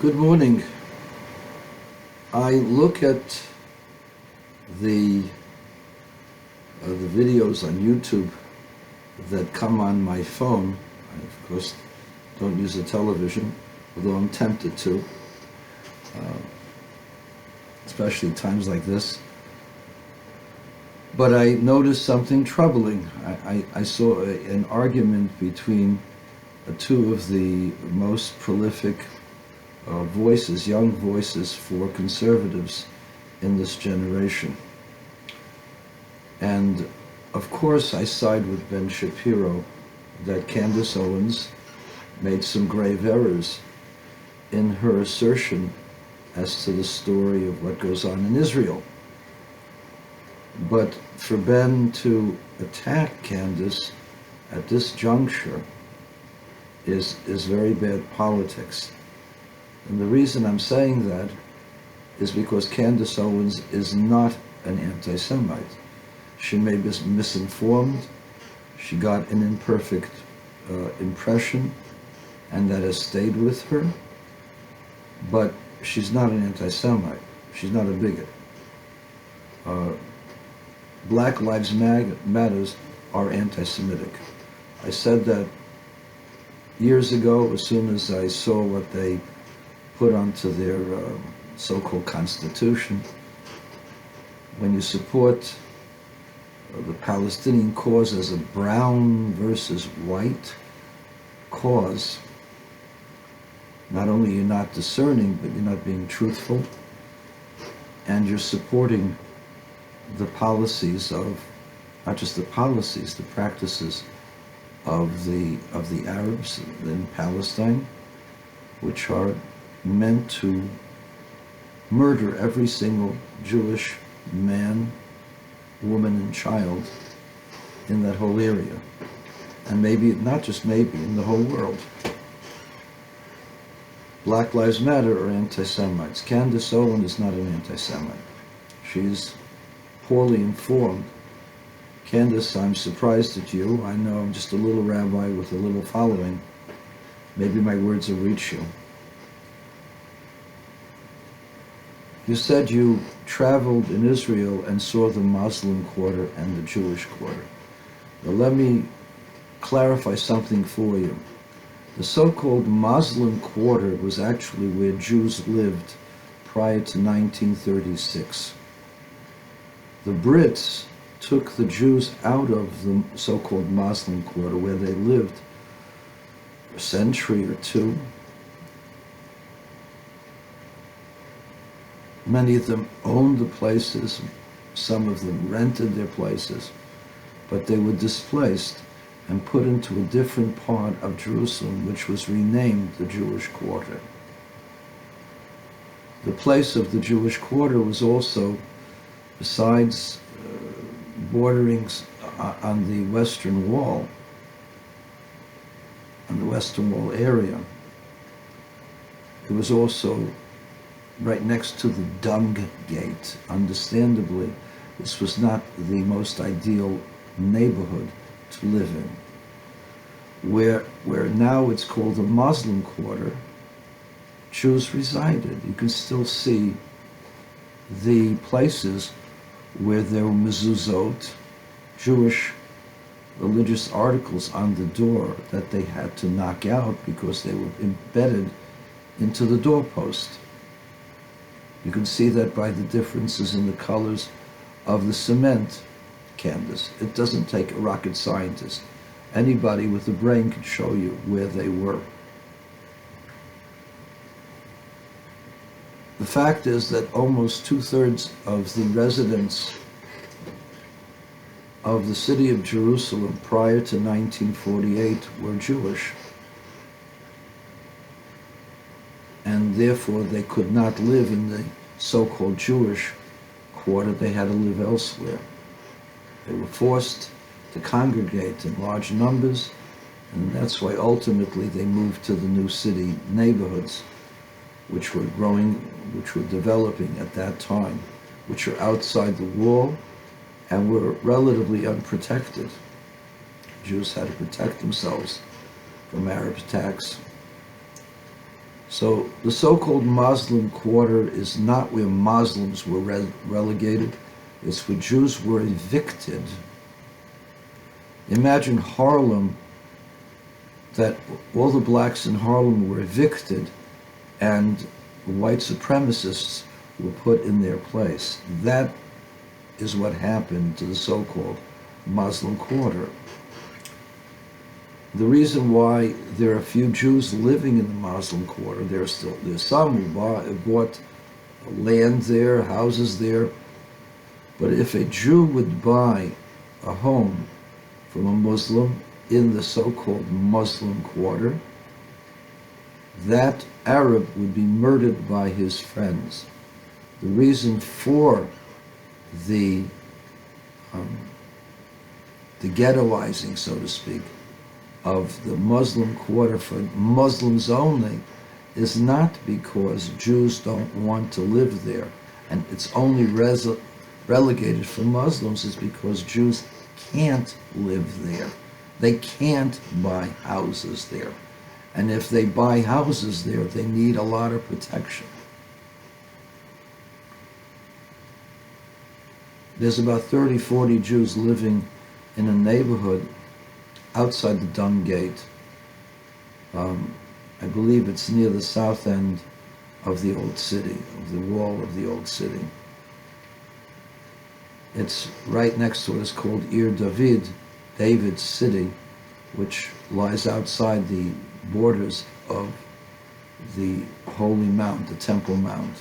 Good morning. I look at the videos on YouTube that come on my phone. I, of course, don't use a television, although I'm tempted to, especially times like this. But I noticed something troubling. I saw an argument between two of the most prolific voices, young voices for conservatives in this generation. And of course I side with Ben Shapiro that Candace Owens made some grave errors in her assertion as to the story of what goes on in Israel. But for Ben to attack Candace at this juncture is very bad politics. And the reason I'm saying that is because Candace Owens is not an anti-Semite. She may be misinformed, she got an imperfect impression, and that has stayed with her, but she's not an anti-Semite. She's not a bigot. Black Lives Matters are anti-Semitic. I said that years ago, as soon as I saw what they put onto their so-called constitution. When you support the Palestinian cause as a brown versus white cause, not only you're not discerning, but you're not being truthful, and you're supporting the policies of, not just the policies, the practices of the Arabs in Palestine, which are meant to murder every single Jewish man, woman, and child in that whole area. And maybe, not just maybe, in the whole world. Black Lives Matter are anti-Semites. Candace Owens is not an anti-Semite. She's poorly informed. Candace, I'm surprised at you. I know I'm just a little rabbi with a little following. Maybe my words will reach you. You said you traveled in Israel and saw the Muslim quarter and the Jewish quarter. Now let me clarify something for you. The so-called Muslim quarter was actually where Jews lived prior to 1936. The Brits took the Jews out of the so-called Muslim quarter where they lived for a century or two. Many of them owned the places, some of them rented their places, but they were displaced and put into a different part of Jerusalem, which was renamed the Jewish Quarter. The place of the Jewish Quarter was also, besides bordering on the Western Wall, area, it was also right next to the Dung Gate. Understandably, this was not the most ideal neighborhood to live in. Where now it's called the Muslim Quarter, Jews resided. You can still see the places where there were mezuzot, Jewish religious articles on the door that they had to knock out because they were embedded into the doorpost. You can see that by the differences in the colors of the cement, Candace. It doesn't take a rocket scientist. Anybody with a brain can show you where they were. The fact is that almost 2/3 of the residents of the city of Jerusalem prior to 1948 were Jewish. And therefore they could not live in the so-called Jewish quarter. They had to live elsewhere. They were forced to congregate in large numbers, and that's why ultimately they moved to the new city neighborhoods, which were growing, which were developing at that time, which are outside the wall and were relatively unprotected. Jews had to protect themselves from Arab attacks. So the so-called Muslim quarter is not where Muslims were relegated. It's where Jews were evicted. Imagine Harlem, that all the blacks in Harlem were evicted and white supremacists were put in their place. That is what happened to the so-called Muslim quarter. The reason why there are few Jews living in the Muslim quarter, there's some who bought land there, houses there, but if a Jew would buy a home from a Muslim in the so-called Muslim quarter, that Arab would be murdered by his friends. The reason for the ghettoizing, so to speak, of the Muslim quarter for Muslims only is not because Jews don't want to live there, and it's only relegated for Muslims, is because Jews can't live there. They can't buy houses there. And if they buy houses there, they need a lot of protection. There's about 30, 40 Jews living in a neighborhood outside the Dung Gate. I believe it's near the south end of the old city, of the wall of the old city. It's right next to what is called Ir David, David's city, which lies outside the borders of the Holy Mount, the Temple Mount.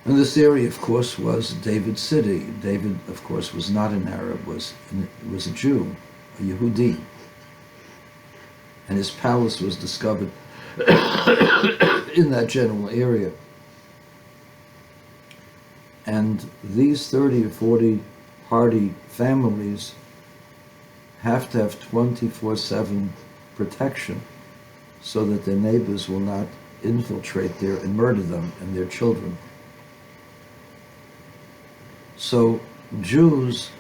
And this area, of course, was David's city. David, of course, was not an Arab, was a Jew, a Yehudi. And his palace was discovered in that general area. And these 30 or 40 hardy families have to have 24/7 protection so that their neighbors will not infiltrate there and murder them and their children. So Jews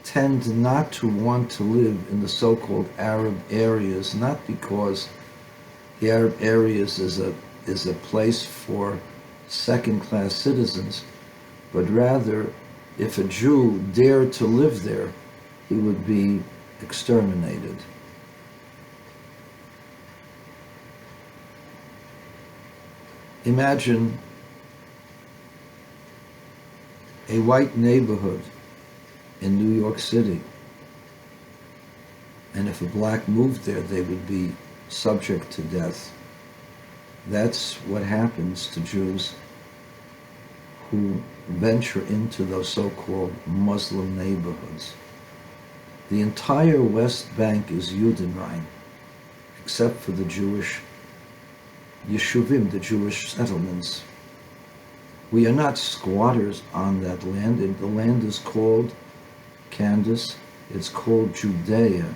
tend not to want to live in the so-called Arab areas, not because the Arab areas is a place for second-class citizens, but rather if a Jew dared to live there, he would be exterminated. Imagine a white neighborhood in New York City, and if a black moved there, they would be subject to death. That's what happens to Jews who venture into those so-called Muslim neighborhoods. The entire West Bank is Judenrein, except for the Jewish yeshuvim, the Jewish settlements. We are not squatters on that land, and the land is called, Candace, it's called Judea.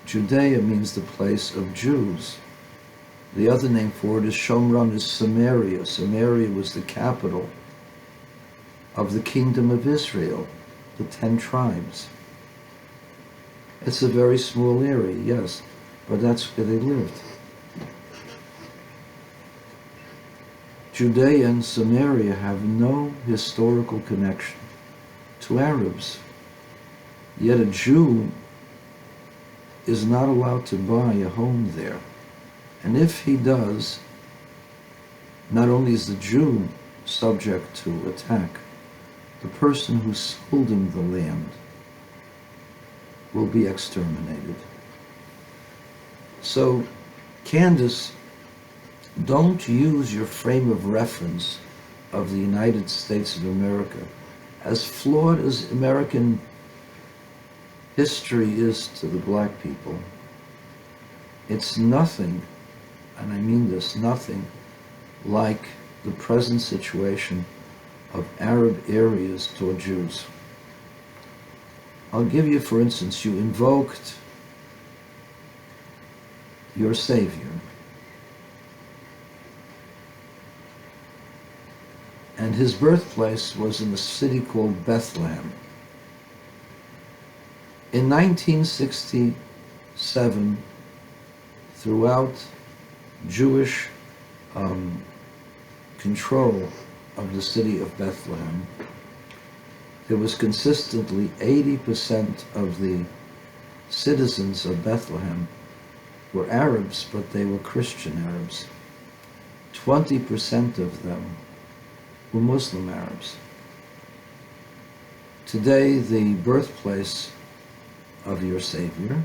Judea means the place of Jews. The other name for it is Shomron, is Samaria. Samaria was the capital of the kingdom of Israel, the 10 tribes. It's a very small area, yes, but that's where they lived. Judea and Samaria have no historical connection to Arabs. Yet a Jew is not allowed to buy a home there. And if he does, not only is the Jew subject to attack, the person who sold him the land will be exterminated. So, Candace, don't use your frame of reference of the United States of America, as flawed as American history is to the black people. It's nothing, and I mean this, nothing like the present situation of Arab areas toward Jews. I'll give you, for instance, you invoked your Savior. And his birthplace was in a city called Bethlehem. In 1967, throughout Jewish control of the city of Bethlehem, there was consistently 80% of the citizens of Bethlehem were Arabs, but they were Christian Arabs. 20% of them were Muslim Arabs. Today, the birthplace of your Savior,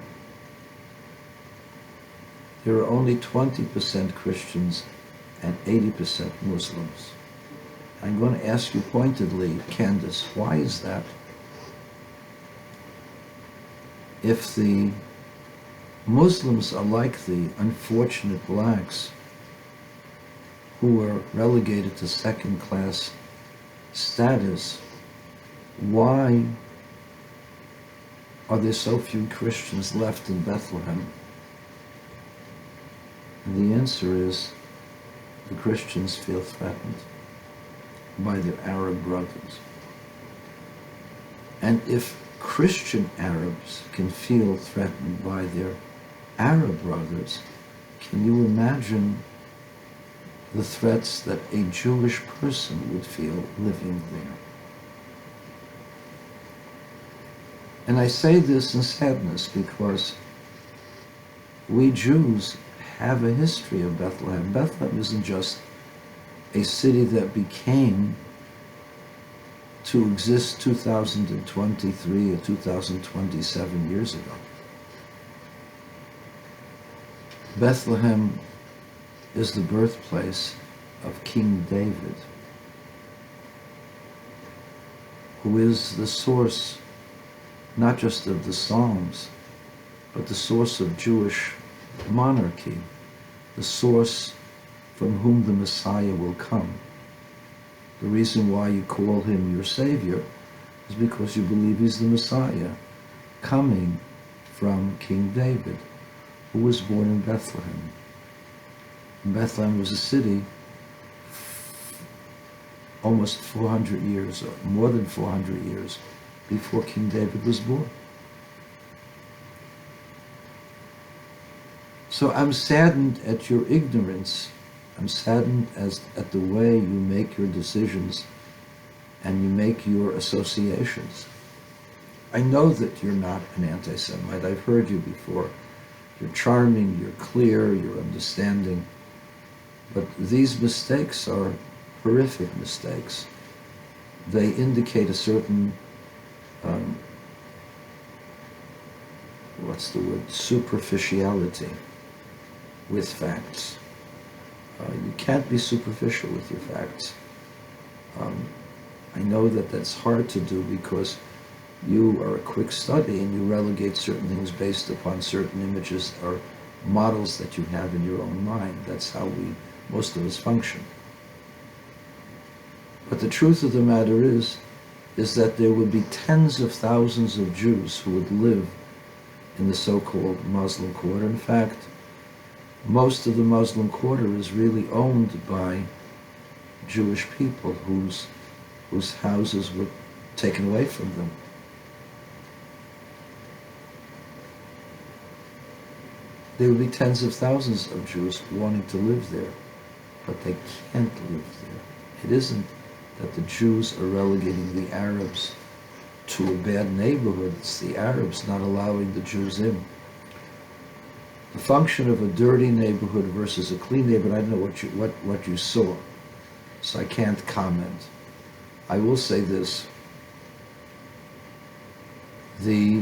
there are only 20% Christians and 80% Muslims. I'm going to ask you pointedly, Candace, why is that? If the Muslims are like the unfortunate blacks who were relegated to second-class status, why are there so few Christians left in Bethlehem? And the answer is the Christians feel threatened by their Arab brothers. And if Christian Arabs can feel threatened by their Arab brothers, can you imagine the threats that a Jewish person would feel living there? And I say this in sadness because we Jews have a history of Bethlehem. Bethlehem isn't just a city that became to exist 2023 or 2027 years ago. Bethlehem is the birthplace of King David, who is the source not just of the Psalms, but the source of Jewish monarchy, the source from whom the Messiah will come. The reason why you call him your Savior is because you believe he's the Messiah coming from King David, who was born in Bethlehem. And Bethlehem was a city almost 400 years, or more than 400 years, before King David was born. So I'm saddened at your ignorance. I'm saddened at the way you make your decisions and you make your associations. I know that you're not an anti-Semite. I've heard you before. You're charming, you're clear, you're understanding. But these mistakes are horrific mistakes. They indicate a certain, superficiality with facts. You can't be superficial with your facts. I know that that's hard to do because you are a quick study and you relegate certain things based upon certain images or models that you have in your own mind. That's how most of us function. But the truth of the matter is that there would be tens of thousands of Jews who would live in the so-called Muslim Quarter. In fact, most of the Muslim Quarter is really owned by Jewish people whose houses were taken away from them. There would be tens of thousands of Jews wanting to live there, but they can't live there. It isn't that the Jews are relegating the Arabs to a bad neighborhood. It's the Arabs not allowing the Jews in. The function of a dirty neighborhood versus a clean neighborhood, I don't know what you saw, so I can't comment. I will say this. The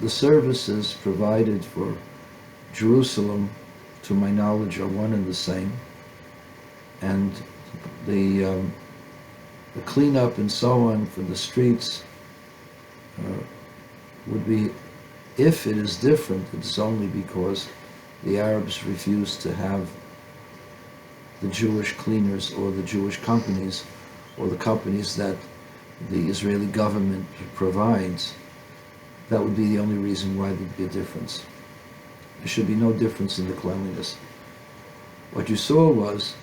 services provided for Jerusalem, to my knowledge, are one and the same. And the cleanup and so on for the streets would be, if it is different, it's only because the Arabs refuse to have the Jewish cleaners or the Jewish companies or the companies that the Israeli government provides. That would be the only reason why there'd be a difference. There should be no difference in the cleanliness. What you saw was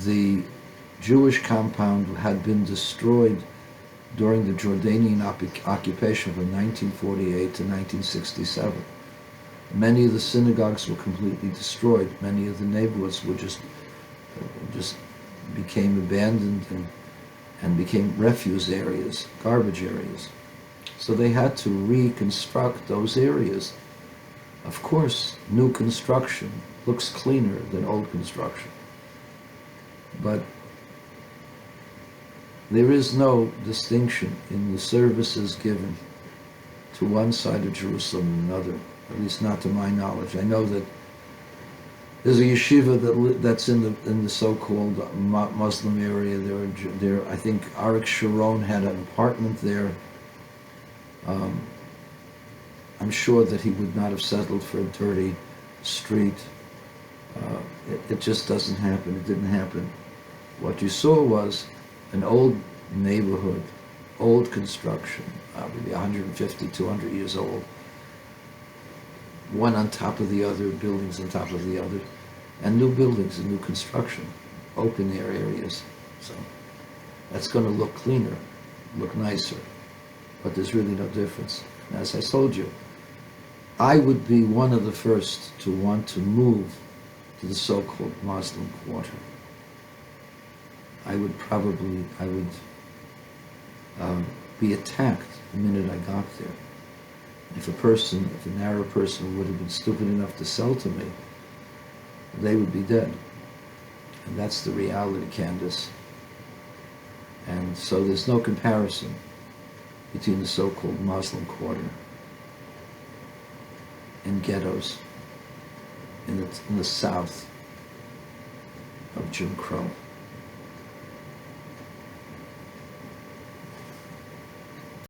the Jewish compound had been destroyed during the Jordanian occupation from 1948 to 1967. Many of the synagogues were completely destroyed. Many of the neighborhoods were just became abandoned and became refuse areas, garbage areas. So they had to reconstruct those areas. Of course, new construction looks cleaner than old construction. But there is no distinction in the services given to one side of Jerusalem and another, at least not to my knowledge. I know that there's a yeshiva that's in the so-called Muslim area. There, I think Arik Sharon had an apartment there. I'm sure that he would not have settled for a dirty street. It just doesn't happen. It didn't happen. What you saw was an old neighborhood, old construction, maybe 150, 200 years old, one on top of the other, buildings on top of the other, and new buildings and new construction, open air areas. So that's going to look cleaner, look nicer, but there's really no difference. And as I told you, I would be one of the first to want to move to the so-called Muslim quarter. I would be attacked the minute I got there. If an Arab person would have been stupid enough to sell to me, they would be dead. And that's the reality, Candace. And so there's no comparison between the so-called Muslim quarter and ghettos in the south of Jim Crow.